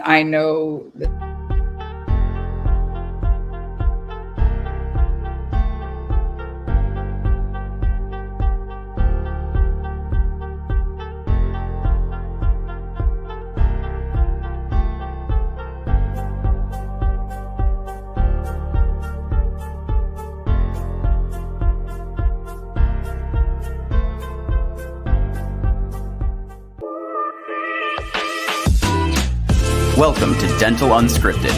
I know that Welcome to Dental Unscripted.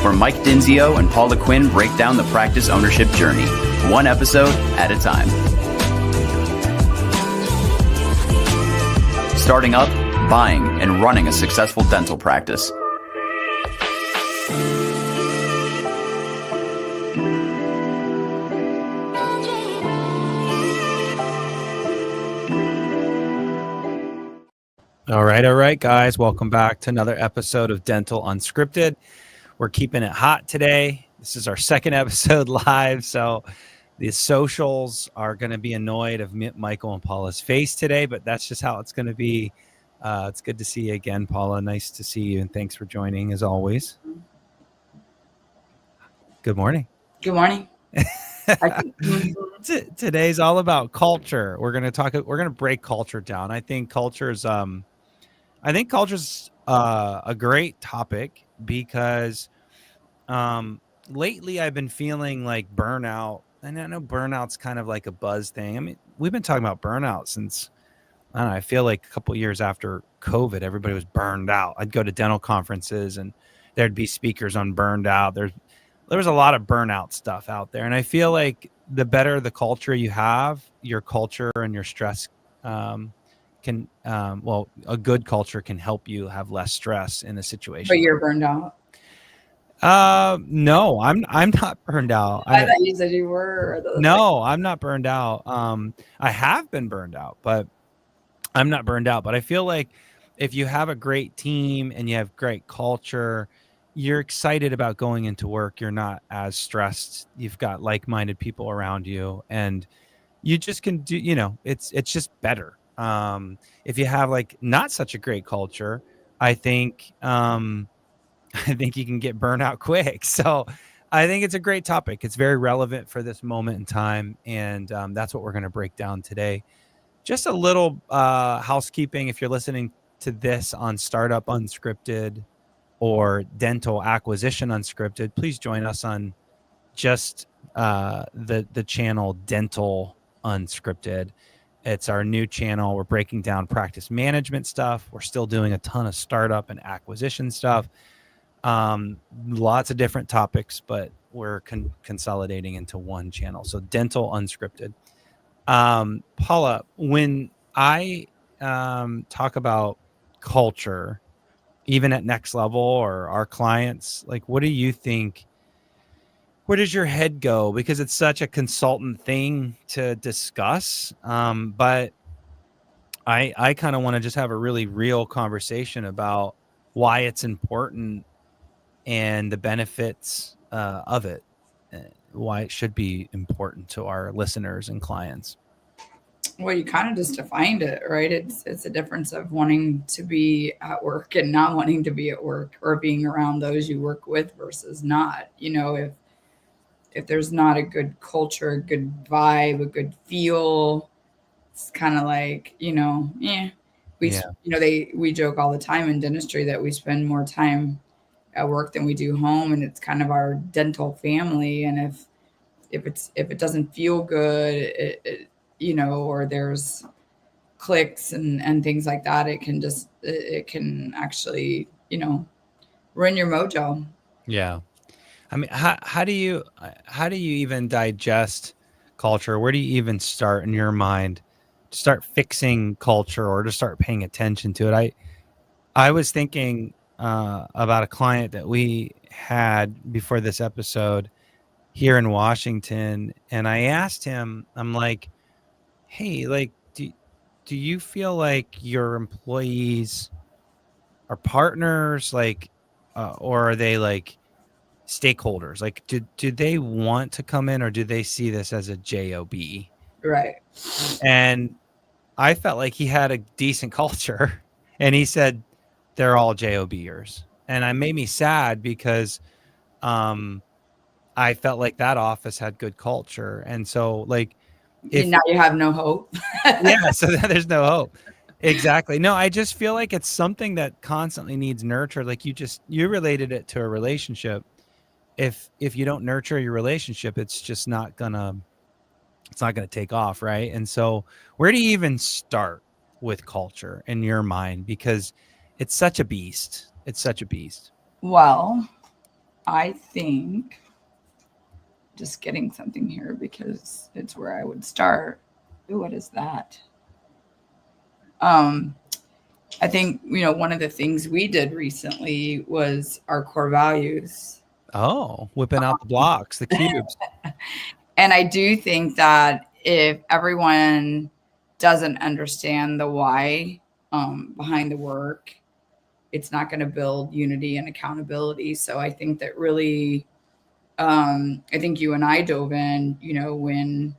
Where Mike Dinzio and Paula Quinn break down the practice ownership journey, one episode at a time. Starting up, buying, and running a successful dental practice. All right, guys. Welcome back to another episode of Dental Unscripted. We're keeping it hot today. This is our second episode live, so the socials are going to be annoyed of Michael and Paula's face today, but that's just how it's going to be. It's good to see you again, Paula. Nice to see you, and thanks for joining, as always. Good morning. Good morning. Today's all about culture. We're going to break culture down. I think culture's a great topic because lately I've been feeling like burnout, and I know burnout's kind of like a buzz thing. I mean, we've been talking about burnout since, I don't know, I feel like a couple years after COVID, everybody was burned out. I'd go to dental conferences and there'd be speakers on burned out. There was a lot of burnout stuff out there, and I feel like the better the culture you have, your culture and your stress a good culture can help you have less stress in a situation. But you're burned out. No, I'm not burned out. I thought you said you were. No, I'm not burned out. I have been burned out, but I'm not burned out. But I feel like if you have a great team and you have great culture, you're excited about going into work. You're not as stressed. You've got like-minded people around you, and you just can do, it's just better. If you have like not such a great culture, I think you can get burnt out quick. So I think it's a great topic. It's very relevant for this moment in time. And that's what we're going to break down today. Just a little housekeeping. If you're listening to this on Startup Unscripted or Dental Acquisition Unscripted, please join us on just the channel Dental Unscripted. It's our new channel. We're breaking down practice management stuff. We're still doing a ton of startup and acquisition stuff. Lots of different topics, but we're consolidating into one channel. So Dental Unscripted. Paula, when I talk about culture, even at Next Level or our clients, like, what do you think? Where does your head go? Because it's such a consultant thing to discuss. But I kind of want to just have a really real conversation about why it's important and the benefits of it, why it should be important to our listeners and clients. Well, you kind of just defined it, right? It's a difference of wanting to be at work and not wanting to be at work, or being around those you work with versus not. If there's not a good culture, a good vibe, a good feel, it's kind of like, we joke all the time in dentistry that we spend more time at work than we do home, and it's kind of our dental family. And if it doesn't feel good, or there's clicks and things like that, it can actually, ruin your mojo. Yeah. I mean, how do you even digest culture? Where do you even start in your mind to start fixing culture or to start paying attention to it? I was thinking about a client that we had before this episode here in Washington, and I asked him, I'm like, hey, like, do you feel like your employees are partners, like, or are they like stakeholders? Like, do they want to come in, or do they see this as a job? Right. And I felt like he had a decent culture, and he said they're all JOBers, and it made me sad because um, I felt like that office had good culture, and so like if Now you have no hope. yeah, so there's no hope. Exactly. No, I just feel like it's something that constantly needs nurture. Like you related it to a relationship. If you don't nurture your relationship, it's not gonna take off, right? And so where do you even start with culture in your mind? Because it's such a beast. It's such a beast. Well, I think just getting something here because it's where I would start. Ooh, what is that? Um, I think, one of the things we did recently was our core values. Oh, whipping out the blocks, the cubes. And I do think that if everyone doesn't understand the why behind the work, it's not going to build unity and accountability. So I think that really, I think you and I dove in, when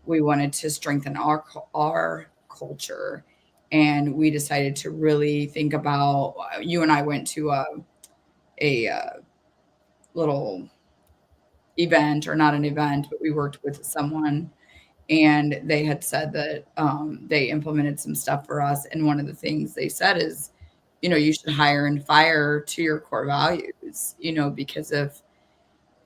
we wanted to strengthen our culture, and we decided to really think about. You and I went to a little event, or not an event, but we worked with someone, and they had said that they implemented some stuff for us. And one of the things they said is, you should hire and fire to your core values, because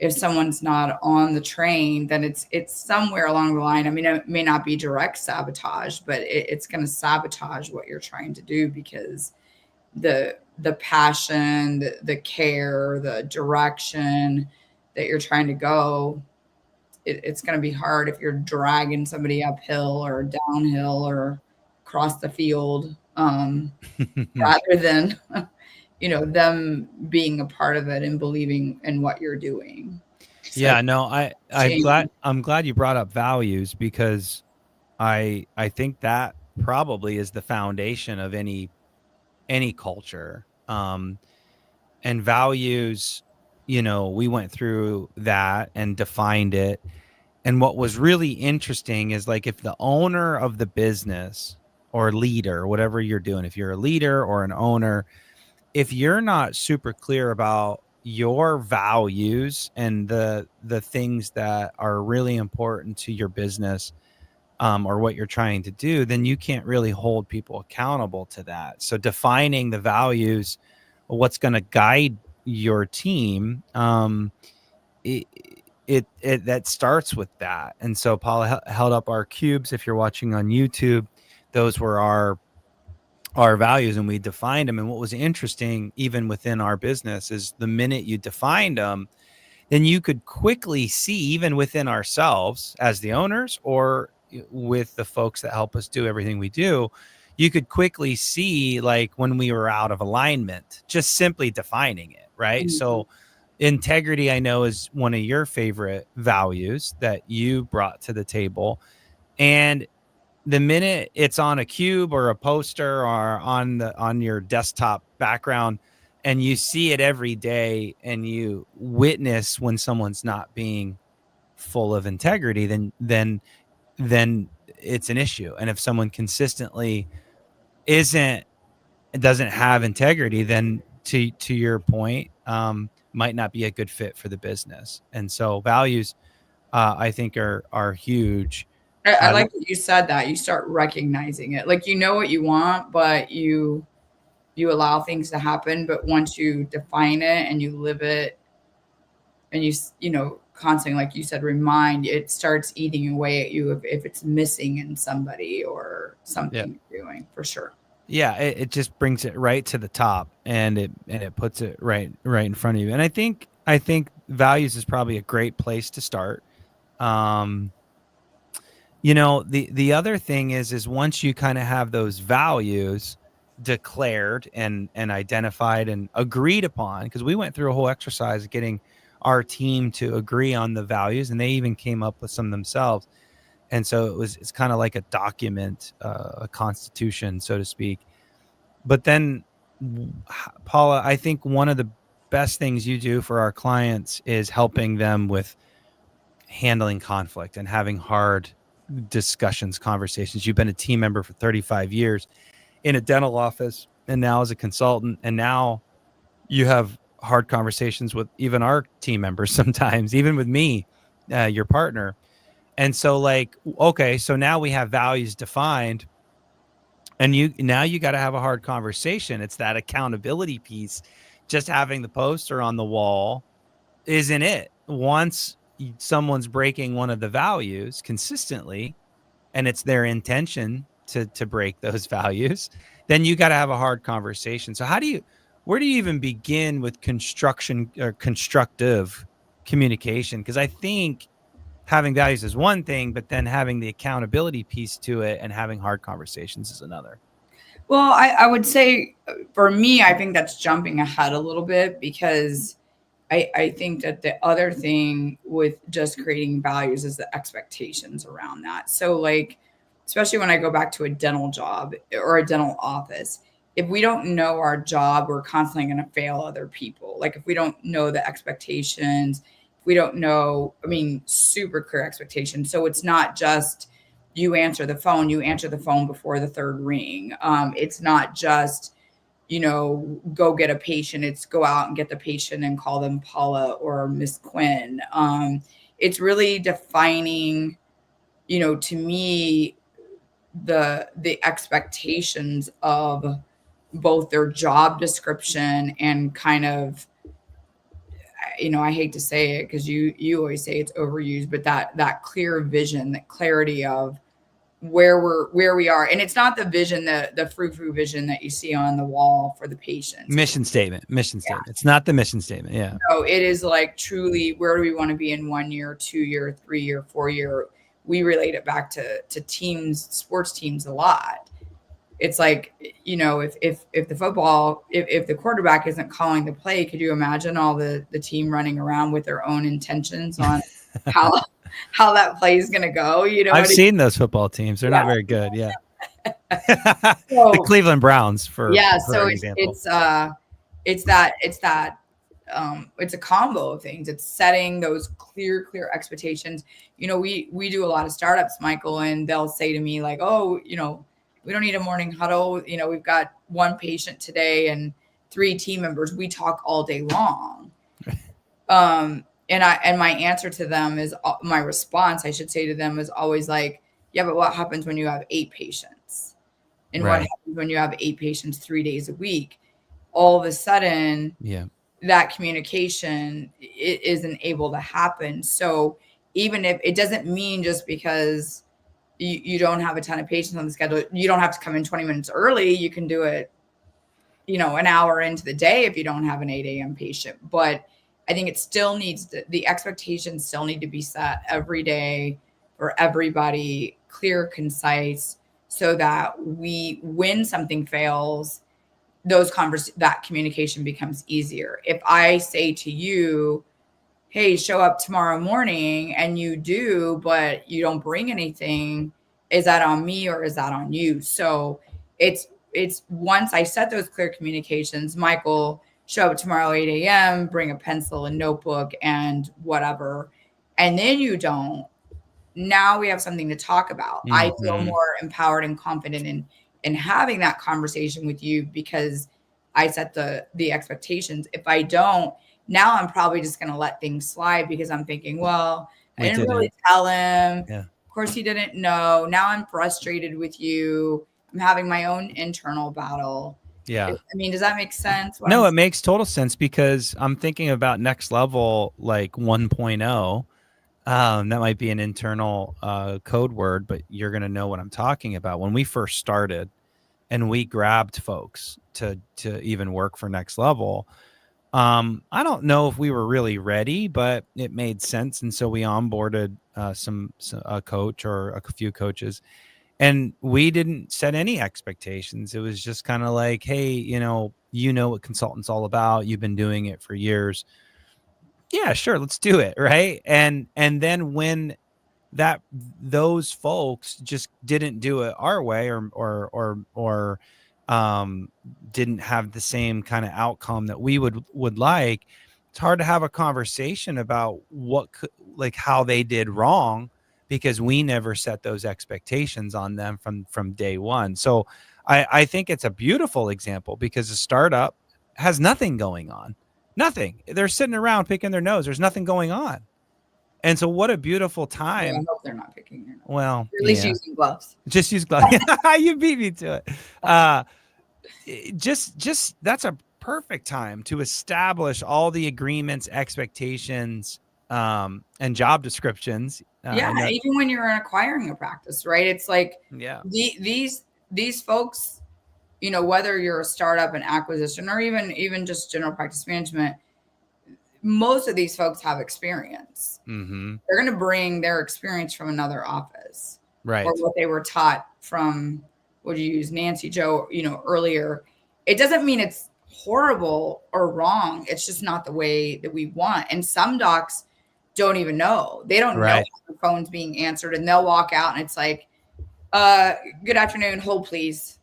if someone's not on the train, then it's somewhere along the line. I mean, it may not be direct sabotage, but it's going to sabotage what you're trying to do, because the passion, the care, the direction that you're trying to go, it's going to be hard if you're dragging somebody uphill or downhill or across the field, rather than them being a part of it and believing in what you're doing. So Yeah, no, I'm change. glad you brought up values, because I think that probably is the foundation of any culture. And values, we went through that and defined it. And what was really interesting is, like, if the owner of the business or leader, whatever you're doing, if you're a leader or an owner, if you're not super clear about your values and the things that are really important to your business, or what you're trying to do, then you can't really hold people accountable to that. So defining the values, what's going to guide your team, it, it that starts with that. And so Paula held up our cubes. If you're watching on YouTube, those were our values, and we defined them. And what was interesting, even within our business, is the minute you defined them, then you could quickly see, even within ourselves as the owners, or with the folks that help us do everything we do, you could quickly see, like, when we were out of alignment, just simply defining it, right? Mhm. So integrity, I know, is one of your favorite values that you brought to the table. And the minute it's on a cube or a poster or on your desktop background, and you see it every day, and you witness when someone's not being full of integrity, then it's an issue. And if someone consistently isn't doesn't have integrity, then to your point, might not be a good fit for the business. And so values, I think, are huge. I like that you said that. You start recognizing it. Like, you know what you want, but you allow things to happen. But once you define it and you live it, and constantly, like you said, remind, it starts eating away at you if it's missing in somebody or Yeah. something you're doing, for sure. Yeah, it just brings it right to the top, and it puts it right in front of you. And I think values is probably a great place to start. Um, the other thing is once you kind of have those values declared and identified and agreed upon, because we went through a whole exercise of getting our team to agree on the values, and they even came up with some themselves. And so it's kind of like a document, a constitution, so to speak. But then, Paula, I think one of the best things you do for our clients is helping them with handling conflict and having hard discussions, conversations. You've been a team member for 35 years in a dental office, and now as a consultant, and now you have hard conversations with even our team members sometimes, even with me, your partner. And so like, okay, so now we have values defined, and you got to have a hard conversation. It's that accountability piece. Just having the poster on the wall isn't it. Once someone's breaking one of the values consistently, and it's their intention to break those values, then you got to have a hard conversation. So where do you even begin with construction or constructive communication? Because I think having values is one thing, but then having the accountability piece to it and having hard conversations is another. Well, I would say for me, I think that's jumping ahead a little bit, because I think that the other thing with just creating values is the expectations around that. So like, especially when I go back to a dental job or a dental office, if we don't know our job, we're constantly going to fail other people. Like if we don't know the expectations, we don't know, I mean, super clear expectations. So it's not just you answer the phone before the third ring. It's not just, go get a patient. It's go out and get the patient and call them Paula or Miss Quinn. It's really defining, to me, the expectations of both their job description and kind of, I hate to say it because you always say it's overused, but that clear vision, that clarity of where we are. And it's not the vision, the frou-frou vision that you see on the wall for the patients. Mission statement. It's not the mission statement. Yeah. No, it is like truly, where do we want to be in 1 year, 2 year, 3 year, 4 year? We relate it back to teams, sports teams a lot. It's like, if the quarterback isn't calling the play, could you imagine all the team running around with their own intentions on how that play is going to go? I've seen those football teams. They're not very good. Yeah. So, the Cleveland Browns for example. It's a combo of things. It's setting those clear expectations. We do a lot of startups, Michael, and they'll say to me like, oh, we don't need a morning huddle. We've got one patient today and 3 team members. We talk all day long. And my answer to them is, my response, I should say to them, is always like, yeah, but what happens when you have 8 patients? And what happens when you have 8 patients 3 days a week? All of a sudden, that communication isn't able to happen. So even if it doesn't mean just because you don't have a ton of patients on the schedule, you don't have to come in 20 minutes early. You can do it, an hour into the day if you don't have an 8 a.m. patient. But I think it still the expectations still need to be set every day for everybody, clear, concise, so that when something fails, that communication becomes easier. If I say to you, hey, show up tomorrow morning, and you do, but you don't bring anything, is that on me or is that on you? So it's once I set those clear communications, Michael, show up tomorrow 8 a.m., bring a pencil and notebook and whatever, and then you don't, now we have something to talk about. Mm-hmm. I feel more empowered and confident in having that conversation with you because I set the expectations. If I don't, now I'm probably just going to let things slide because I'm thinking, well, I didn't really tell him. Yeah. Of course he didn't know. Now I'm frustrated with you. I'm having my own internal battle. Yeah. I mean, does that make sense? No, it makes total sense because I'm thinking about next level, like 1.0. That might be an internal code word, but you're going to know what I'm talking about. When we first started and we grabbed folks to even work for next level, I don't know if we were really ready, but it made sense. And so we onboarded a coach or a few coaches, and we didn't set any expectations. It was just kind of like, hey, you know what consultant's all about. You've been doing it for years. Yeah, sure. Let's do it. Right. And then when those folks just didn't do it our way or didn't have the same kind of outcome that we would like, it's hard to have a conversation about how they did wrong, because we never set those expectations on them from day one. So I think it's a beautiful example, because a startup has nothing going on. Nothing. They're sitting around picking their nose. There's nothing going on. And so what a beautiful Well, I time. hope they're not picking your nose. Well, Or at least using gloves. just use gloves. You beat me to it. Just that's a perfect time to establish all the agreements, expectations, and job descriptions. Yeah, even when you're acquiring a practice, right? It's like these folks, whether you're a startup, an acquisition, or even just general practice management, most of these folks have experience. Mm-hmm. They're going to bring their experience from another office, right? Or what they were taught from. Would you use Nancy Joe? Earlier. It doesn't mean it's horrible or wrong. It's just not the way that we want. And some docs don't even know. They don't know how the phone's being answered, and they'll walk out and it's like, good afternoon, hold please.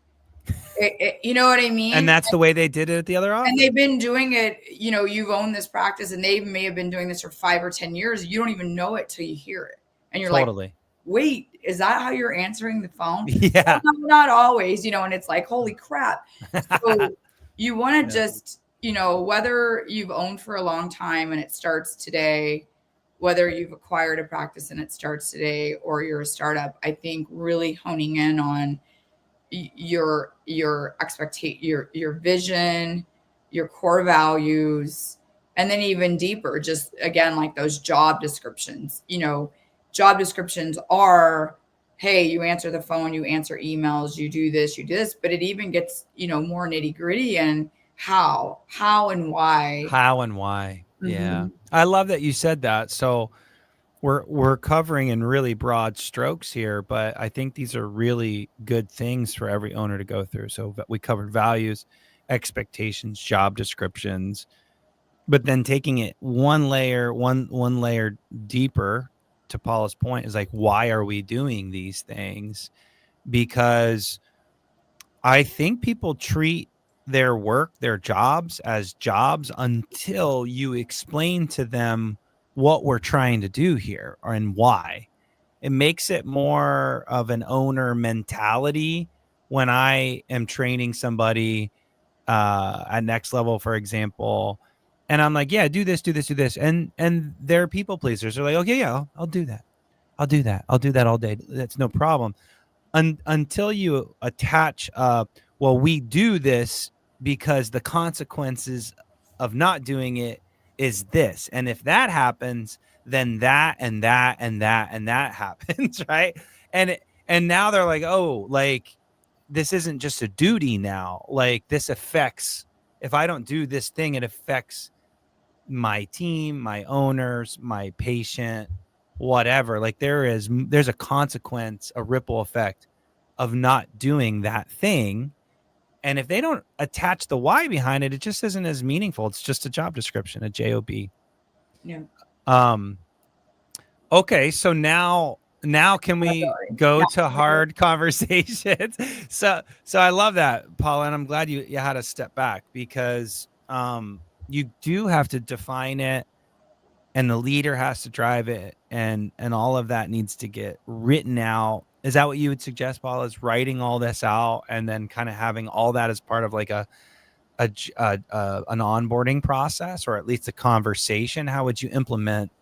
You know what I mean? And that's the way they did it at the other office. And they've been doing it, you've owned this practice, and they may have been doing this for 5 or 10 years. You don't even know it till you hear it. And you're like, wait, is that how you're answering the phone? Yeah. Well, not always, and it's like, holy crap. So you want to just, whether you've owned for a long time and it starts today, whether you've acquired a practice and it starts today, or you're a startup, I think really honing in on your your vision, your core values, and then even deeper, just again, like those job descriptions. Job descriptions are, hey, you answer the phone, you answer emails, you do this, but it even gets, more nitty gritty and how and why. Mm-hmm. Yeah. I love that you said that. So we're covering in really broad strokes here, but I think these are really good things for every owner to go through. So we covered values, expectations, job descriptions, but then taking it one layer deeper, to Paula's point, is like, why are we doing these things? Because I think people treat their work, their jobs, as jobs until you explain to them what we're trying to do here and why. It makes it more of an owner mentality when I am training somebody at next level, for example, and I'm like, yeah, do this. And they're people pleasers. They're like, okay, yeah, I'll do that. I'll do that all day. That's no problem. Until you attach, well, we do this because the consequences of not doing it is this. And if that happens, then that and that and that and that happens, right? And now they're like, oh, like, this isn't just a duty now. Like, this affects, if I don't do this thing, it affects my team, my owners, my patient, whatever. Like, there's a consequence, a ripple effect of not doing that thing. And if they don't attach the why behind it, it just isn't as meaningful. It's just a job description, a job. Yeah. Okay, so now can we go to hard conversations? So I love that, Paula, and I'm glad you had to step back, because you do have to define it, and the leader has to drive it, and all of that needs to get written out. Is that what you would suggest, Paula, is writing all this out and then kind of having all that as part of like an onboarding process, or at least a conversation? How would you implement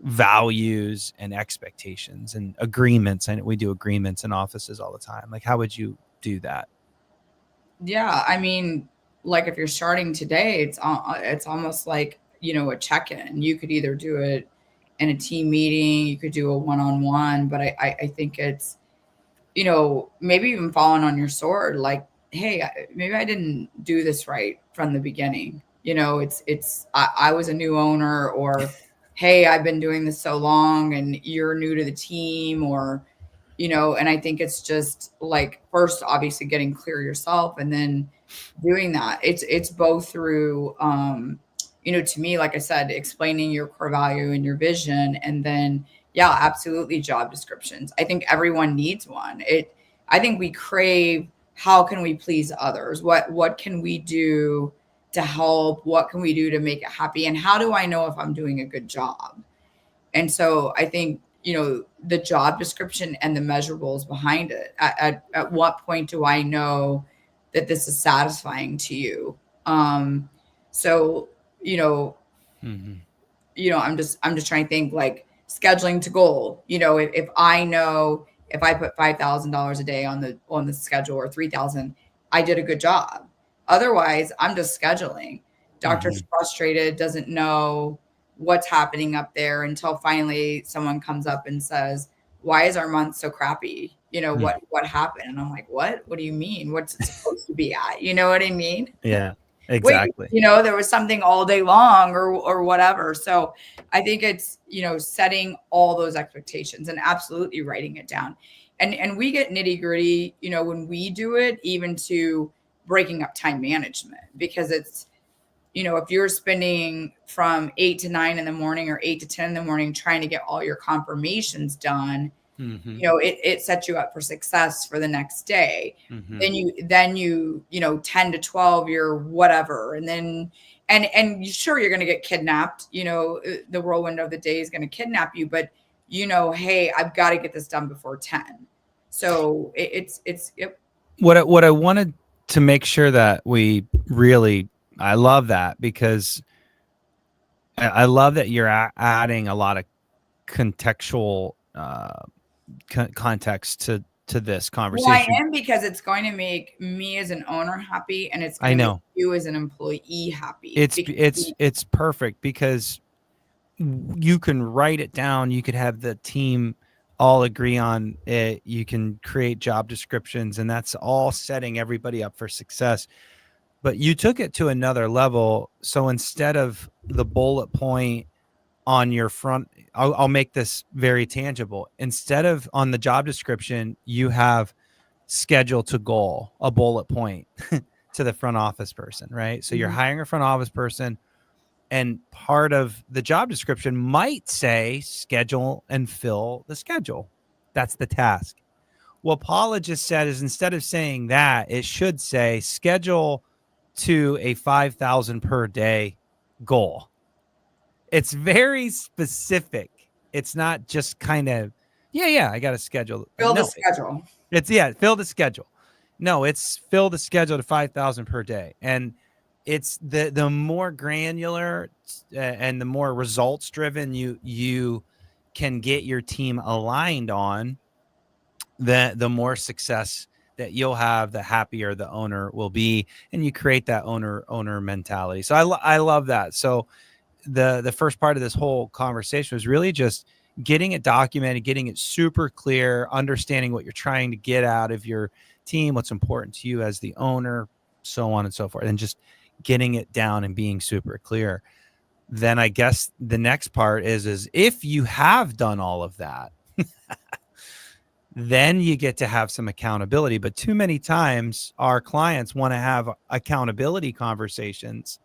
values and expectations and agreements? And we do agreements in offices all the time. Like, how would you do that? Yeah, I mean, like, if you're starting today, it's almost like, a check-in. You could either do it in a team meeting, you could do a one-on-one, but I think it's, maybe even falling on your sword, like, hey, maybe I didn't do this right from the beginning. I was a new owner, or hey, I've been doing this so long and you're new to the team, or, and I think it's just like, first, obviously getting clear yourself, and then doing that. It's both through, to me, like I said, explaining your core value and your vision, and then, yeah, absolutely, job descriptions. I think everyone needs one. I think we crave, how can we please others? What can we do to help? What can we do to make it happy? And how do I know if I'm doing a good job? And so I think, the job description and the measurables behind it. At what point do I know that this is satisfying to you? So, Mhm. I'm just trying to think, like, scheduling to goal. If I know, if I put $5,000 a day on the schedule, or 3,000, I did a good job. Otherwise, I'm just scheduling. Doctor's Mhm. frustrated, doesn't know what's happening up there, until finally someone comes up and says, "Why is our month so crappy? Mm. What happened?" And I'm like, "What do you mean? What's it supposed to be at?" You know what I mean? Yeah, Wait, exactly. there was something all day long, or whatever. So I think it's, setting all those expectations and absolutely writing it down. And we get nitty gritty, when we do it, even to breaking up time management, because it's, if you're spending from 8 to 9 in the morning, or 8 to 10 in the morning, trying to get all your confirmations done, Mhm. it sets you up for success for the next day. Mhm. Then you 10 to 12, you're whatever. And then, and sure, you're going to get kidnapped. The whirlwind of the day is going to kidnap you, but hey, I've got to get this done before 10. So it's yep. What I wanted to make sure that we really, I love that, because I love that you're adding a lot of contextual context to this Well, I conversation. am, because it's going to make me as an owner happy, and it's going I to make know you as an employee happy, it's because it's it's perfect, because you can write it down. You could have the team all agree on it. You can create job descriptions, and that's all setting everybody up for success. But you took it to another level. So instead of the bullet point on your front, I'll make this very tangible. Instead of on the job description, you have schedule to goal, a bullet point to the front office person, right? So you're Mhm. hiring a front office person, and part of the job description might say schedule and fill the schedule. That's the task. What Paula just said is, instead of saying that, it should say schedule to a 5,000 per day goal. It's very specific. It's not just kind of, yeah, I got to schedule. Build a No, schedule. it's, fill the schedule. No, it's fill the schedule to 5,000 per day. And it's the more granular and the more results driven you can get your team aligned on, the more success that you'll have, the happier the owner will be, and you create that owner mentality. So I love that. So the first part of this whole conversation was really just getting it documented, getting it super clear, understanding what you're trying to get out of your team, what's important to you as the owner, so on and so forth, and just getting it down and being super clear. Then I guess the next part is if you have done all of that, then you get to have some accountability. But too many times our clients want to have accountability conversations,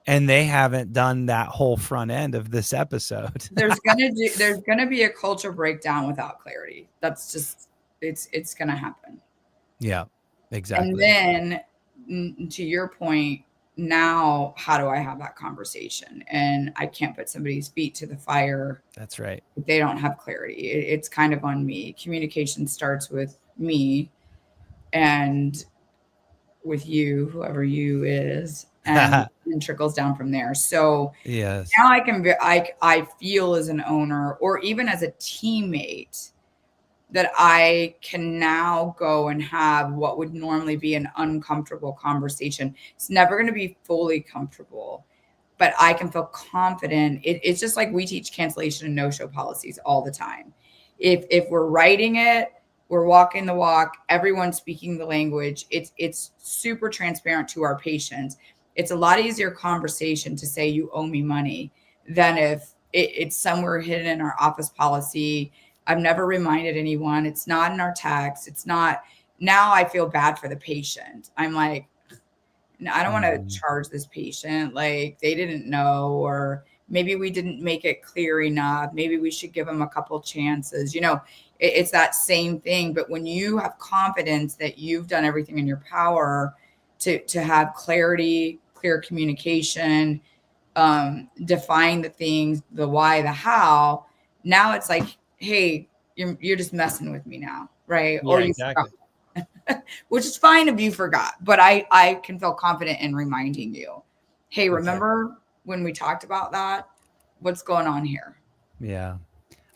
and they haven't done that whole front end of this episode. There's gonna be a culture breakdown without clarity. That's just, it's gonna happen. Yeah, And exactly. then, to your point, now how do I have that conversation? And I can't put somebody's feet to the fire That's right. if they don't have clarity. It's kind of on me. Communication starts with me, and with you, whoever you is, and trickles down from there. So Yes. now I feel as an owner, or even as a teammate, that I can now go and have what would normally be an uncomfortable conversation. It's never going to be fully comfortable, but I can feel confident. It's just like we teach cancellation and no-show policies all the time. If we're writing it, we're walking the walk, everyone's speaking the language. It's super transparent to our patients. It's a lot easier conversation to say you owe me money than if it's somewhere hidden in our office policy. I've never reminded anyone. It's not in our text. It's not. Now I feel bad for the patient. I'm like, I don't want to Mhm. charge this patient. Like, they didn't know, or maybe we didn't make it clear enough. Maybe we should give them a couple chances. It's that same thing. But when you have confidence that you've done everything in your power to have clarity, clear communication, define the things, the why, the how. Now it's like, hey, you're just messing with me now, right? Or Yeah, you exactly. forgot, which is fine if you forgot, but I can feel confident in reminding you, hey, Okay. remember when we talked about that? What's going on here? Yeah.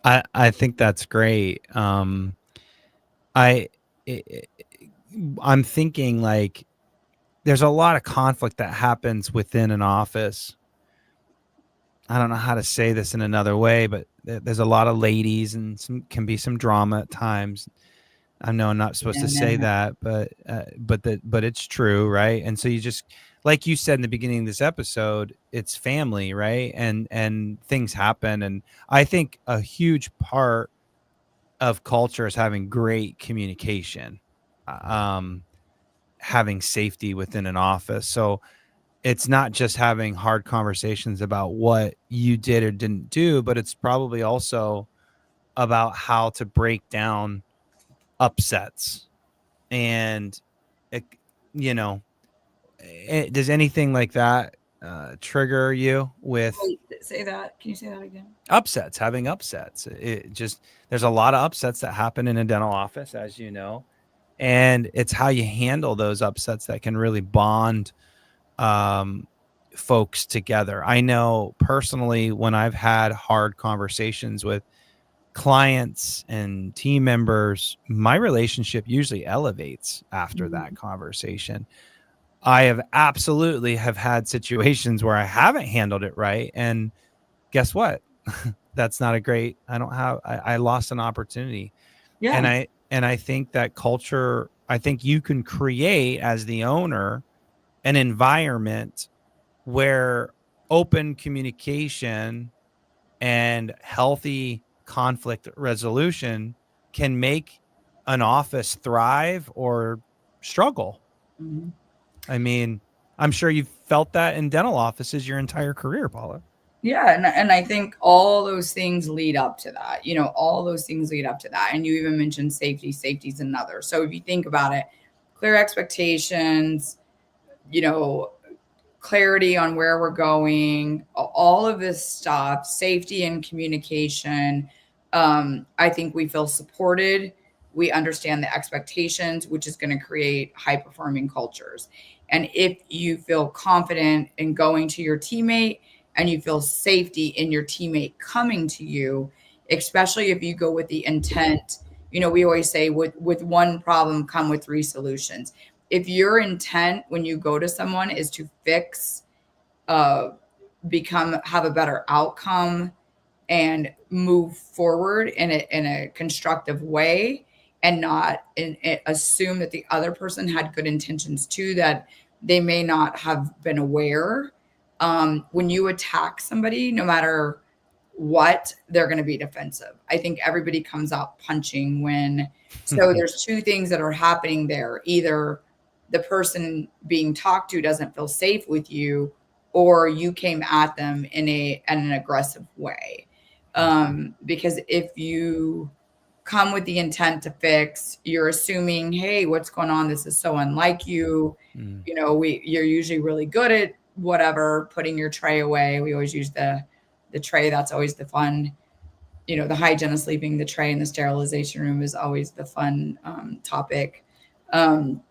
I think that's great. I, I I'm thinking like there's a lot of conflict that happens within an office. I don't know how to say this in another way, but there's a lot of ladies and some can be some drama at times. I know I'm not supposed to say And that, but it's true, right? And so you just like you said in the beginning of this episode, it's family, right? And things happen, and I think a huge part of culture is having great communication, um, having safety within an office. So it's not just having hard conversations about what you did or didn't do, but it's probably also about how to break down upsets and it, you know, does anything like that trigger you with wait, say that. Can you say that again? upsets, having upsets? It just there's a lot of upsets that happen in a dental office, as you know, and it's how you handle those upsets that can really bond um, folks together. I know personally when I've had hard conversations with clients and team members, my relationship usually elevates after that Mhm. conversation. I have absolutely have had situations where I haven't handled it right. And guess what? That's not a great, I lost an opportunity. And Yeah. I think that culture, I think you can create as the owner an environment where open communication and healthy conflict resolution can make an office thrive or struggle. Mhm. I mean, I'm sure you've felt that in dental offices your entire career, Paula. Yeah, and I think all those things lead up to that. All those things lead up to that. And you even mentioned safety. Safety's another. So if you think about it, clear expectations, you know, clarity on where we're going, all of this stuff, safety and communication. I think we feel supported. We understand the expectations, which is going to create high performing cultures. And if you feel confident in going to your teammate and you feel safety in your teammate coming to you, especially if you go with the intent, we always say with one problem come with three solutions. If your intent when you go to someone is to fix, uh have a better outcome and move forward in a constructive way, and not assume that the other person had good intentions too, that they may not have been aware. When you attack somebody, no matter what, they're going to be defensive. I think everybody comes out punching when. So there's two things that are happening there. Either the person being talked to doesn't feel safe with you, or you came at them in an aggressive way. Because if you come with the intent to fix, you're assuming, hey, what's going on? This is so unlike you. Mm, You're usually really good at whatever, putting your tray away. We always use the tray. That's always the fun. The hygienist leaving the tray in the sterilization room is always the fun topic. Um,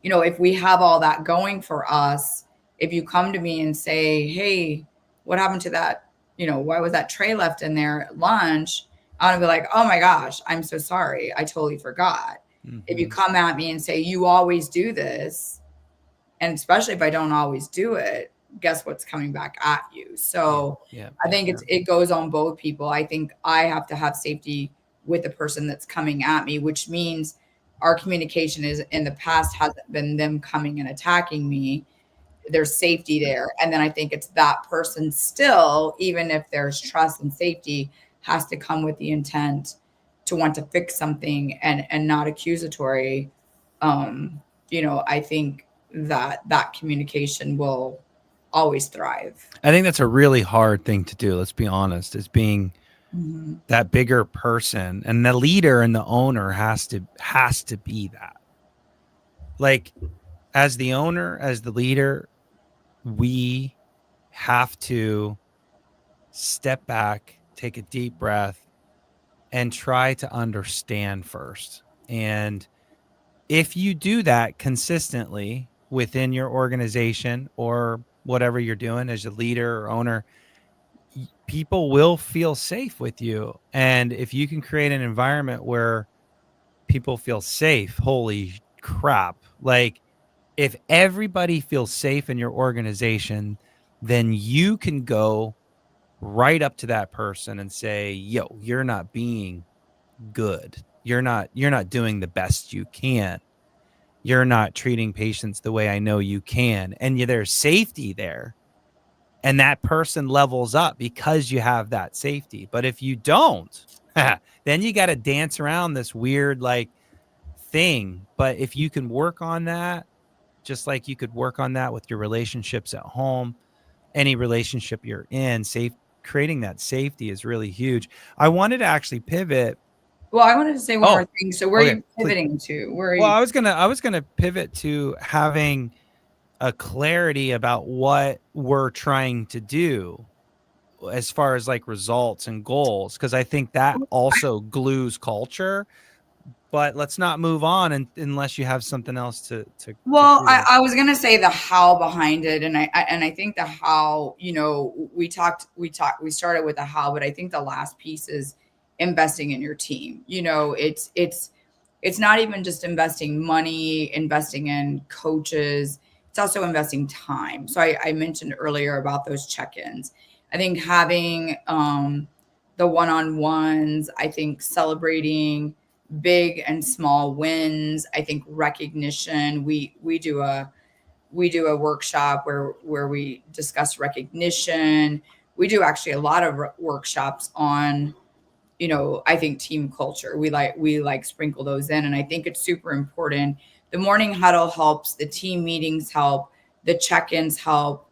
if we have all that going for us, if you come to me and say, hey, what happened to that? Why was that tray left in there at lunch? I'm gonna be like, oh my gosh, I'm so sorry. I totally forgot. If you mhm, come at me and say, you always do this, and especially if I don't always do it, guess what's coming back at you? yeah, So yeah, I yeah, think yeah. it goes on both people. I think I have to have safety with the person that's coming at me, which means our communication is in the past hasn't been them coming and attacking me. There's safety there. And then I think it's that person still, even if there's trust and safety, has to come with the intent to want to fix something and not accusatory. I think that communication will always thrive. I think that's a really hard thing to do. Let's be honest, is being Mhm. that bigger person, and the leader and the owner has to be that. Like as the owner, as the leader, we have to step back, take a deep breath, and try to understand first. And if you do that consistently within your organization or whatever you're doing as a leader or owner, people will feel safe with you. And if you can create an environment where people feel safe, holy crap. Like, if everybody feels safe in your organization, then you can go right up to that person and say, yo, you're not being good. You're not doing the best you can. You're not treating patients the way I know you can. And there's safety there. And that person levels up because you have that safety. But if you don't, then you got to dance around this weird like thing. But if you can work on that, just like you could work on that with your relationships at home, any relationship you're in, creating that safety is really huge. I wanted to actually pivot. Well, I wanted to say one more Oh, thing. So where are okay, you please. pivoting to? Where are Well, you? I was gonna pivot to having a clarity about what we're trying to do as far as like results and goals, because I think that also glues culture. But let's not move on unless you have something else to Well, do there. I was gonna say the how behind it, and I think the how, you know, we started with the how, but I think the last piece is investing in your team. You know, it's not even just investing money, investing in coaches. It's also investing time. So I mentioned earlier about those check-ins. I think having the one-on-ones, I think celebrating big and small wins. I think recognition. We do a workshop where we discuss recognition. We do actually a lot of workshops on, you know, I think team culture. We like sprinkle those in, and I think it's super important. The morning huddle helps. The team meetings help. The check-ins help.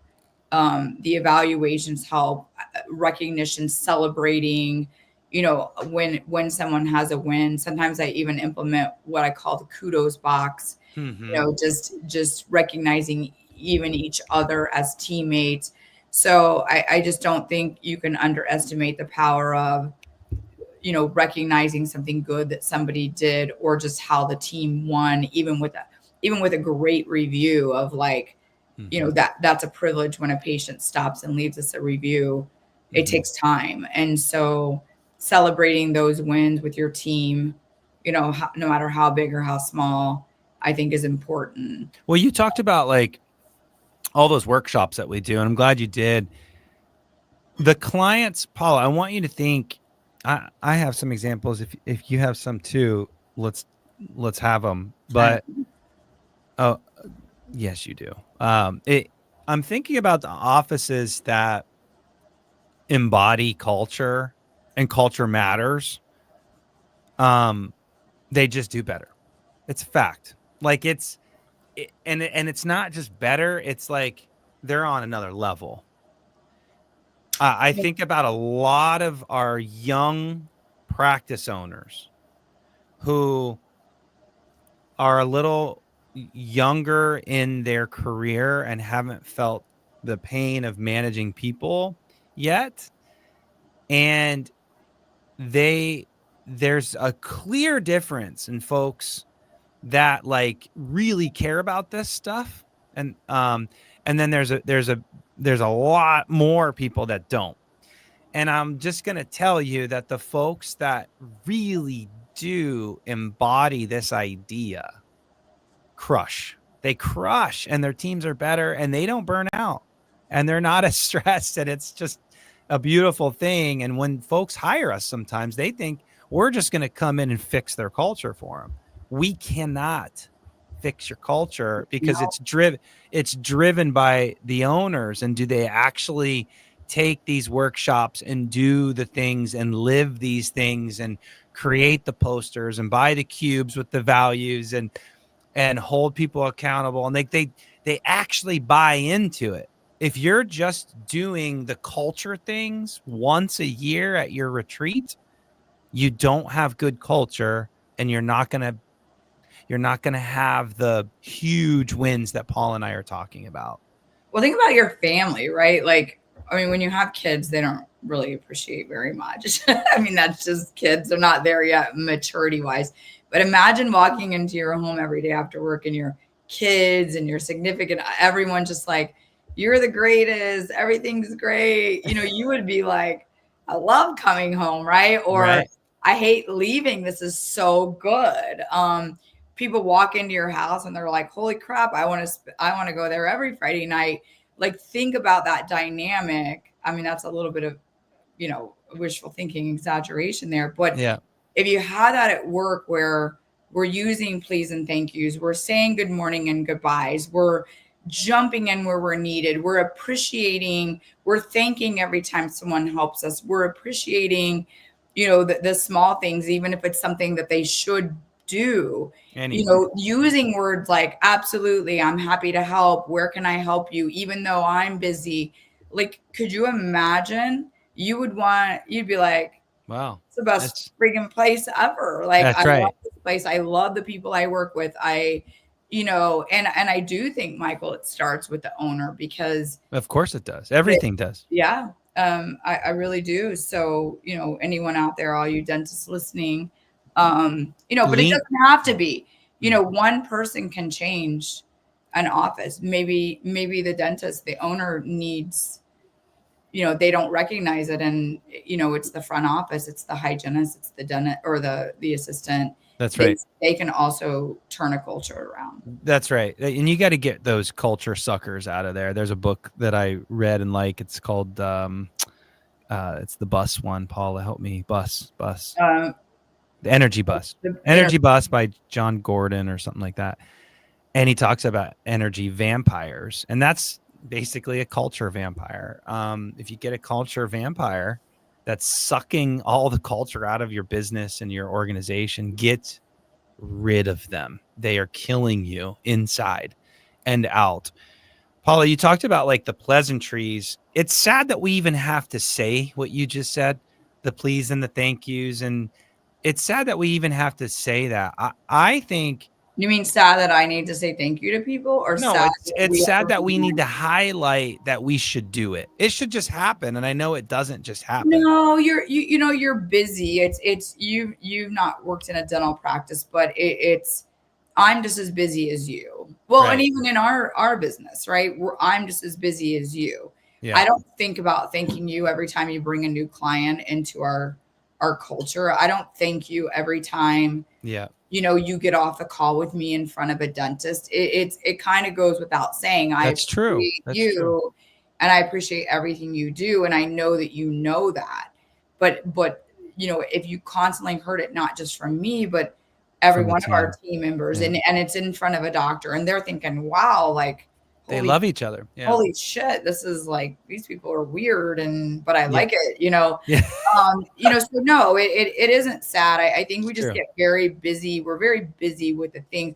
The evaluations help. Recognition, celebrating, you know, when someone has a win. Sometimes I even implement what I call the kudos box, you know, just recognizing even each other as teammates. So I just don't think you can underestimate the power of, you know, recognizing something good that somebody did, or just how the team won, even with a great review of like, you know, that's a privilege when a patient stops and leaves us a review. It takes time. And so celebrating those wins with your team, you know, no matter how big or how small, I think is important. Well, you talked about like all those workshops that we do, and I'm glad you did. The clients, Paula, I want you to think. I have some examples. If you have some too, let's have them. But oh, yes, you do. I'm thinking about the offices that embody culture and culture matters. They just do better. It's a fact. Like and it's not just better. It's like they're on another level. I think about a lot of our young practice owners who are a little younger in their career and haven't felt the pain of managing people yet. And there's a clear difference in folks that like really care about this stuff. And then there's a lot more people that don't. And I'm just going to tell you that the folks that really do embody this idea crush. They crush, and their teams are better, and they don't burn out, and they're not as stressed. And it's just a beautiful thing. And when folks hire us, sometimes they think we're just going to come in and fix their culture for them. We cannot fix your culture because it's driven by the owners. And do they actually take these workshops and do the things and live these things and create the posters and buy the cubes with the values and hold people accountable, and they actually buy into it. If you're just doing the culture things once a year at your retreat, you don't have good culture, and you're not going to have the huge wins that Paul and I are talking about. Well, think about your family, right? Like, I mean, when you have kids, really appreciate very much. I mean, that's just kids. They're not there yet maturity wise. But imagine walking into your home every day after work and your kids and your significant, everyone just like, you're the greatest. Everything's great. You know, you would be like, I love coming home, right? Or Right. I hate leaving. This is so good. People walk into your house and they're like, holy crap, I want to go there every Friday night. Like, think about that dynamic. I mean, that's a little bit of, you know, wishful thinking, exaggeration there. But Yeah. if you had that at work where we're using please and thank yous, we're saying good morning and goodbyes, we're jumping in where we're needed, we're appreciating, we're thanking every time someone helps us, we're appreciating, you know, the small things, even if it's something that they should do. You Anything. know, using words like absolutely, I'm happy to help, where can I help you, even though I'm busy. Like, could you imagine? You'd be like, Wow. it's the best freaking place ever. Like, I That's love right. this place. I love the people I work with. You know, and I do think, Michael, it starts with the owner, because Of course it does. Everything does. yeah, I really do. So, you know, anyone out there, all you dentists listening, you know, but it doesn't have to be, you know, one person can change an office. Maybe the dentist, the owner needs, you know, they don't recognize it. And, you know, it's the front office, it's the hygienist, it's the dentist or the assistant. That's right. They can also turn a culture around. That's right. And you got to get those culture suckers out of there. There's a book that I read and like, it's called, it's the bus one. Paula, help me. Bus. The Energy Bus. Energy Bus by John Gordon or something like that. And he talks about energy vampires. And that's basically a culture vampire. If you get a culture vampire that's sucking all the culture out of your business and your organization, get rid of them. They are killing you inside and out. Paula, you talked about like the pleasantries. It's sad that we even have to say what you just said, the please and the thank yous. And it's sad that we even have to say that. I think. You mean sad that I need to say thank you to people, or No, sad it's sad that we need to highlight that we should do it. It should just happen. And I know it doesn't just happen. No, you know, you're busy. You've not worked in a dental practice, but I'm just as busy as you. Well, Right. And even in our business, right? I'm just as busy as you. Yeah. I don't think about thanking you every time you bring a new client into our culture. I don't thank you every time. Yeah. You know, you get off the call with me in front of a dentist. It kind of goes without saying. That's true. That's true. And I appreciate everything you do, and I know that you know that. But you know, if you constantly heard it, not just from me, but every one of our team members, and it's in front of a doctor, and they're thinking, wow, like they love each other. Yeah. Holy shit, this is like, these people are weird, but I like it, you know. Yeah. You know, so no, it isn't sad. I think we just True. get very busy. We're very busy with the things.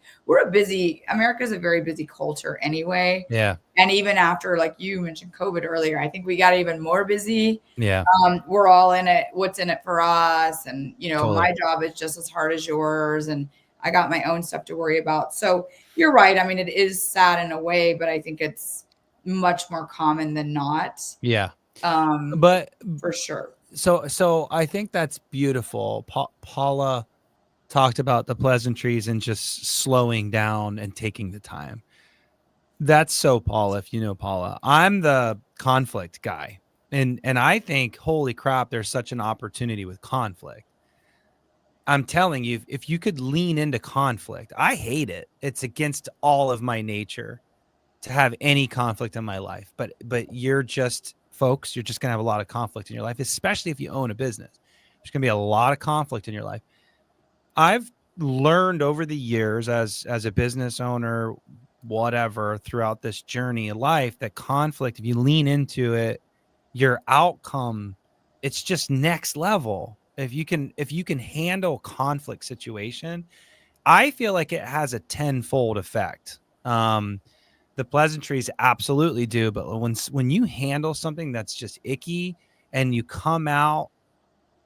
America's a very busy culture anyway. Yeah. And even after, like you mentioned COVID earlier, I think we got even more busy. Yeah. We're all in it. What's in it for us? And, you know, Totally. my job is just as hard as yours. And I got my own stuff to worry about. So you're right. I mean, it is sad in a way, but I think it's much more common than not. Yeah. But for sure. So I think that's beautiful. Paula talked about the pleasantries and just slowing down and taking the time. That's so Paula, if you know Paula. I'm the conflict guy. And I think, holy crap, there's such an opportunity with conflict. I'm telling you, if you could lean into conflict, I hate it. It's against all of my nature to have any conflict in my life. But you're just, folks, you're just going to have a lot of conflict in your life, especially if you own a business. There's going to be a lot of conflict in your life. I've learned over the years as a business owner, whatever, throughout this journey of life, that conflict, if you lean into it, your outcome, it's just next level. If you can handle conflict situation, I feel like it has a tenfold effect. The pleasantries absolutely do, but when you handle something that's just icky and you come out,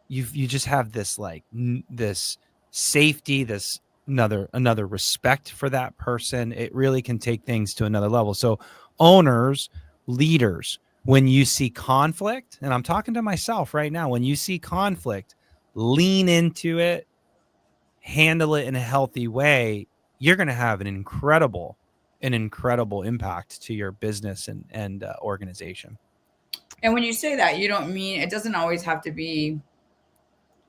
you just have this like this safety, this another respect for that person. It really can take things to another level. So owners, leaders, when you see conflict, and I'm talking to myself right now, when you see conflict, lean into it, handle it in a healthy way, you're going to have an incredible impact to your business and organization. And when you say that, you don't mean, it doesn't always have to be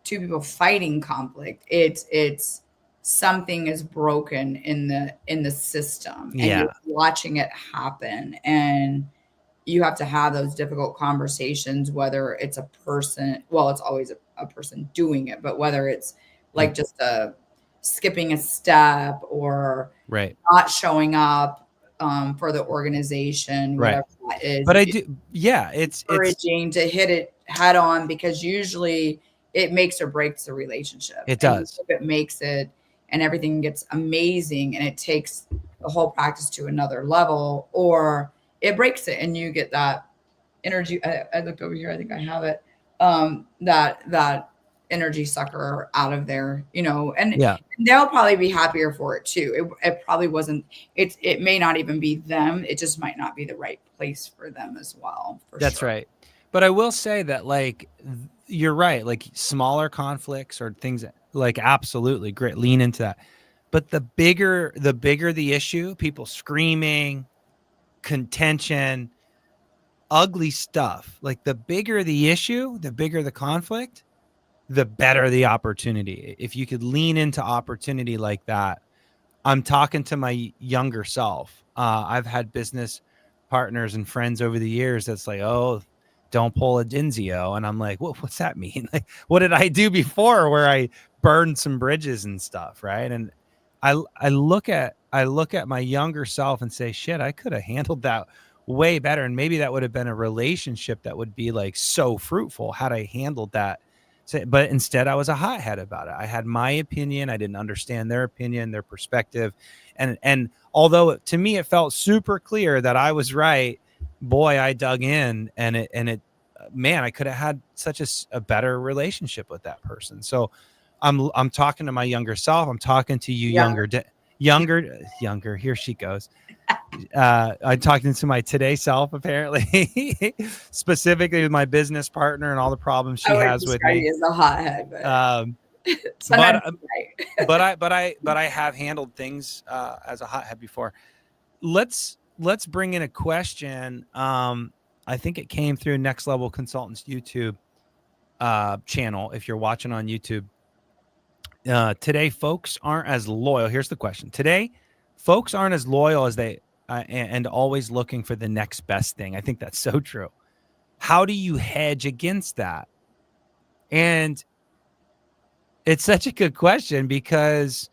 two people fighting conflict. It's something is broken in the system, and Yeah. you're watching it happen, and you have to have those difficult conversations, whether it's a person, well, it's always a person doing it, but whether it's like just skipping a step or Right. not showing up for the organization, Right. whatever that is. But I do, yeah, it's Encouraging to hit it head on, because usually it makes or breaks the relationship. it And does. if it makes it and everything gets amazing and it takes the whole practice to another level, or it breaks it and you get that energy. I looked over here, I think I have it. That energy sucker out of there, and Yeah. they'll probably be happier for it too. It probably wasn't, it may not even be them. It just might not be the right place for them as well. That's Sure. right. But I will say that, like, you're right. Like smaller conflicts or things like, absolutely great. Lean into that. But the bigger the issue, people screaming, contention, ugly stuff, like the bigger the issue, the bigger the conflict, the better the opportunity. If you could lean into opportunity like that. I'm talking to my younger self. I've had business partners and friends over the years that's like, oh, don't pull a Denzio. And I'm like, what's that mean? Like, what did I do before where I burned some bridges and stuff? Right. And I look at my younger self and say, shit, I could have handled that way better. And maybe that would have been a relationship that would be like so fruitful had I handled that. So, but instead I was a hothead about it. I had my opinion. I didn't understand their opinion, their perspective. And although to me, it felt super clear that I was right, boy, I dug in and it, man, I could have had such a better relationship with that person. So I'm talking to my younger self. I'm talking to you, younger. Here she goes. I'm talking to my today self, apparently, specifically with my business partner and all the problems she has with me. As a hothead, but I have handled things as a hothead before. Let's bring in a question. I think it came through Next Level Consultants YouTube channel. If you're watching on YouTube, today folks aren't as loyal. Here's the question. Today, folks aren't as loyal as they and always looking for the next best thing. I think that's so true. How do you hedge against that? And it's such a good question because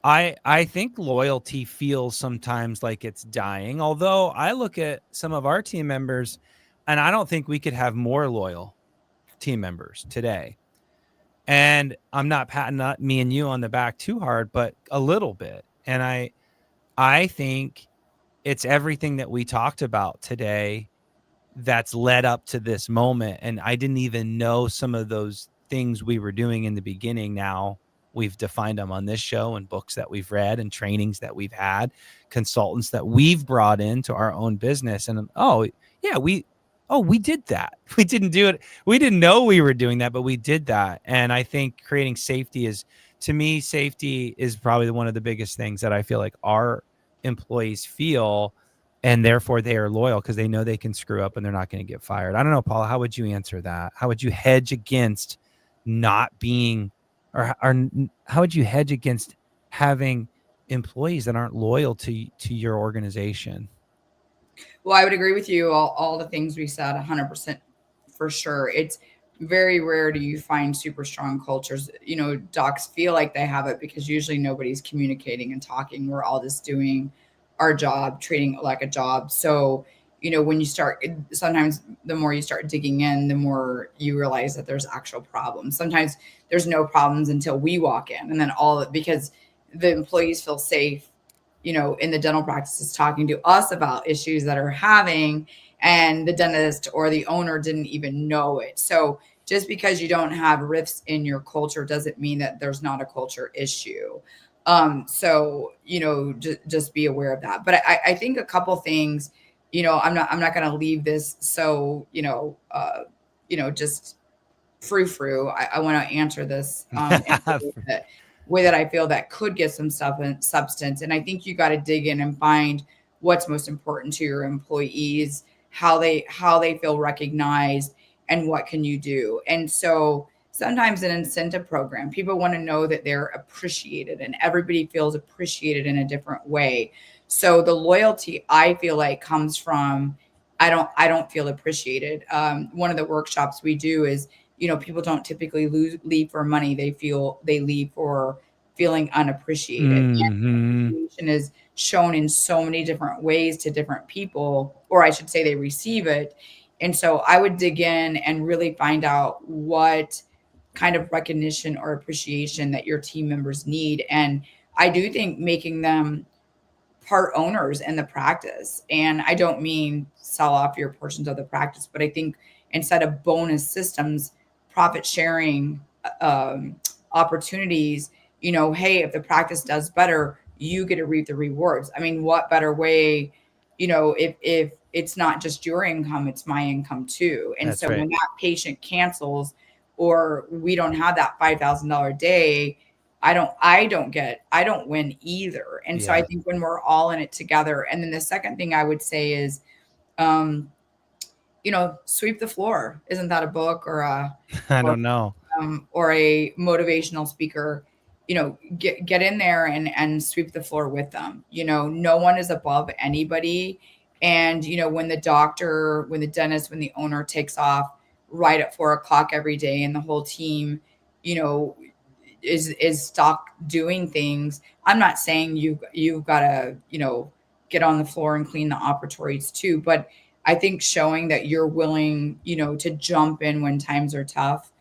I think loyalty feels sometimes like it's dying. Although I look at some of our team members and I don't think we could have more loyal team members today. And I'm not patting me and you on the back too hard, but a little bit. And I think it's everything that we talked about today that's led up to this moment. And I didn't even know some of those things we were doing in the beginning. Now we've defined them on this show and books that we've read and trainings that we've had, consultants that we've brought into our own business. And we did that. We didn't do it. We didn't know we were doing that, but we did that. And I think creating safety to me, safety is probably one of the biggest things that I feel like our employees feel, and therefore they are loyal because they know they can screw up and they're not going to get fired. I don't know, Paula, how would you answer that? How would you hedge against not being, or how would you hedge against having employees that aren't loyal to your organization? Well, I would agree with you. All the things we said, 100% for sure. It's very rare do you find super strong cultures. Docs feel like they have it because usually nobody's communicating and talking. We're all just doing our job, treating it like a job. So, when you start, sometimes the more you start digging in, the more you realize that there's actual problems. Sometimes there's no problems until we walk in, and then because the employees feel safe, in the dental practices talking to us about issues that are having, and the dentist or the owner didn't even know it. So just because you don't have rifts in your culture doesn't mean that there's not a culture issue. So, just be aware of that. But I think a couple things, I'm not going to leave this. So, just frou. I want to answer this in a way that I feel that could get some substance. And I think you got to dig in and find what's most important to your employees, how they feel recognized, and what can you do. And so sometimes an incentive program, people want to know that they're appreciated, and everybody feels appreciated in a different way. So the loyalty, I feel like, comes from I don't feel appreciated. One of the workshops we do is, people don't typically leave for money. They leave for feeling unappreciated. Mm-hmm. And appreciation is shown in so many different ways to different people, or I should say they receive it. And so I would dig in and really find out what kind of recognition or appreciation that your team members need. And I do think making them part owners in the practice. And I don't mean sell off your portions of the practice, but I think instead of bonus systems, profit sharing opportunities, hey, if the practice does better, you get to reap the rewards. I mean, what better way, if it's not just your income, it's my income too. And That's so right. when that patient cancels, or we don't have that $5,000 day, I don't win either. And so I Yeah. think when we're all in it together. And then the second thing I would say is, um, sweep the floor. Isn't that a book I or don't know. or a motivational speaker? Get in there and sweep the floor with them. No one is above anybody. And when the doctor, when the dentist, when the owner takes off right at 4 o'clock every day, and the whole team, you know, is stuck doing things. I'm not saying you've got to, get on the floor and clean the operatories too, but I think showing that you're willing, to jump in when times are tough,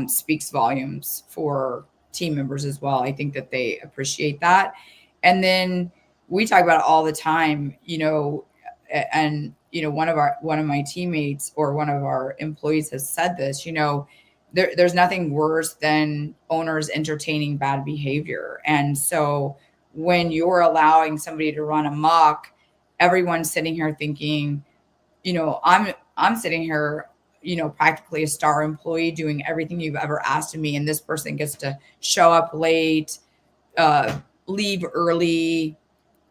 speaks volumes for team members as well. I think that they appreciate that. And then we talk about it all the time, and one of my teammates or one of our employees has said this, there's nothing worse than owners entertaining bad behavior. And so when you're allowing somebody to run amok, everyone's sitting here thinking, I'm sitting here, practically a star employee doing everything you've ever asked of me. And this person gets to show up late, leave early,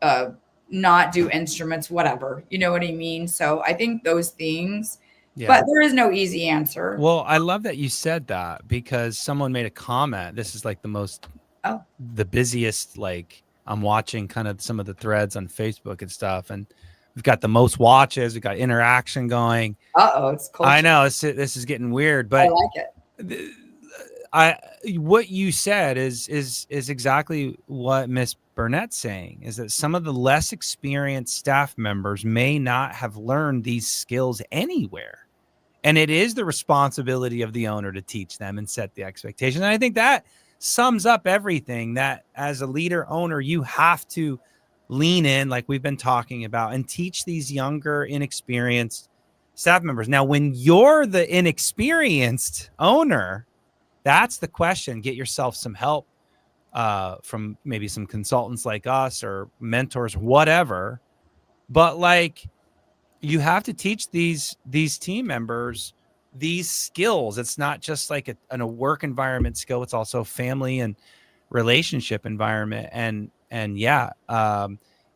uh, not do instruments, whatever. You know what I mean? So I think those things, Yeah. but there is no easy answer. Well, I love that you said that, because someone made a comment. This is like Oh, the busiest, like, I'm watching kind of some of the threads on Facebook and stuff, and we've got the most watches, we've got interaction going. it's culture. I know this is getting weird, I but like it. what you said is exactly what Miss Burnett's saying, is that some of the less experienced staff members may not have learned these skills anywhere. And it is the responsibility of the owner to teach them and set the expectation. And I think that sums up everything, that as a leader owner, you have to lean in, like we've been talking about, and teach these younger, inexperienced staff members. Now, when you're the inexperienced owner, that's the question. Get yourself some help from maybe some consultants like us or mentors, whatever. But like, you have to teach these team members these skills. It's not just like a work environment skill. It's also family and relationship environment. And yeah,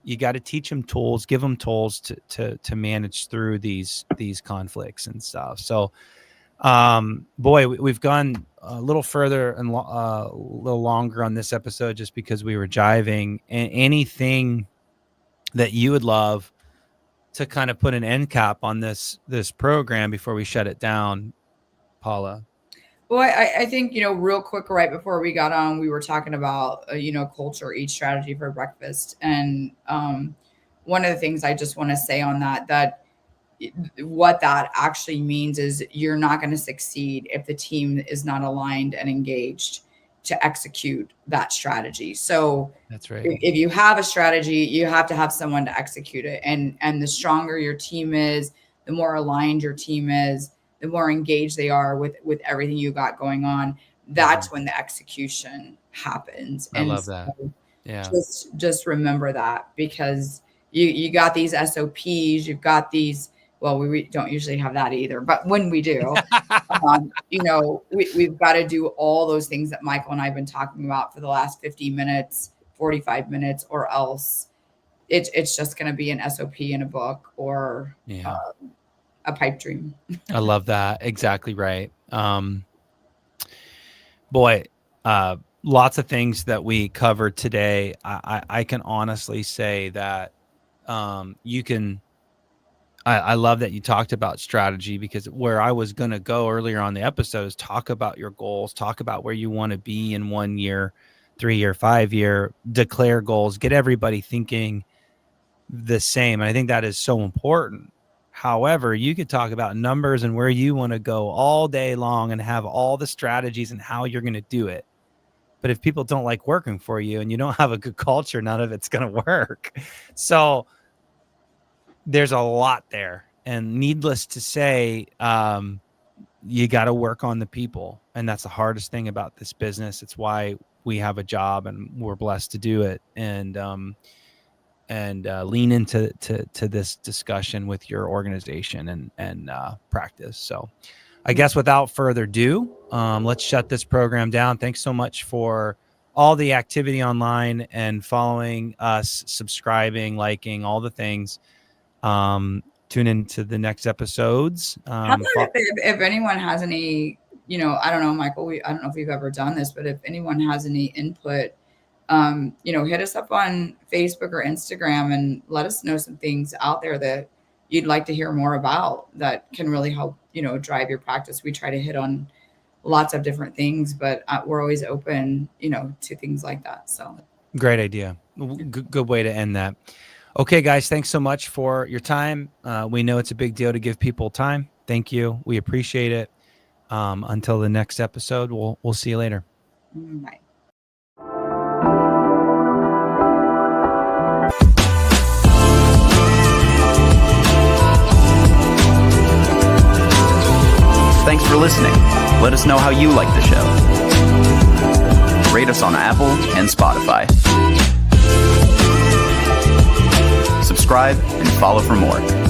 you got to teach them tools, give them tools to manage through these conflicts and stuff. So, boy, we've gone a little further and a little longer on this episode just because we were jiving. And anything that you would love to kind of put an end cap on this program before we shut it down, Paula? Well, I think, real quick, right before we got on, we were talking about, culture, eat strategy for breakfast. And one of the things I just want to say on that what that actually means is you're not going to succeed if the team is not aligned and engaged to execute that strategy. So That's right. if you have a strategy, you have to have someone to execute it. And the stronger your team is, the more aligned your team is, the more engaged they are with everything you got going on. That's when the execution happens. I love that. Yeah. Just remember that, because you got these SOPs, you've got these, well, we don't usually have that either, but when we do, we've got to do all those things that Michael and I have been talking about for the last 50 minutes, 45 minutes, or else it's just going to be an SOP in a book or a pipe dream. I love that. Exactly right. Boy, lots of things that we covered today. I can honestly say that you can. I love that you talked about strategy, because where I was going to go earlier on the episode is talk about your goals, talk about where you want to be in 1 year, 3 year, 5 year, declare goals, get everybody thinking the same. And I think that is so important. However, you could talk about numbers and where you want to go all day long and have all the strategies and how you're going to do it. But if people don't like working for you and you don't have a good culture, none of it's going to work. So there's a lot there. And needless to say, you got to work on the people. And that's the hardest thing about this business. It's why we have a job and we're blessed to do it. And lean into this discussion with your organization and practice. So I guess without further ado, let's shut this program down. Thanks so much for all the activity online and following us, subscribing, liking, all the things. Tune into the next episodes. How about if anyone has any, I don't know, Michael, I don't know if we've ever done this, but if anyone has any input, hit us up on Facebook or Instagram and let us know some things out there that you'd like to hear more about that can really help, drive your practice. We try to hit on lots of different things, but we're always open, to things like that. So great idea. Good way to end that. Okay, guys, thanks so much for your time. We know it's a big deal to give people time. Thank you. We appreciate it. Until the next episode, we'll see you later. Bye. Thanks for listening. Let us know how you like the show. Rate us on Apple and Spotify. Subscribe and follow for more.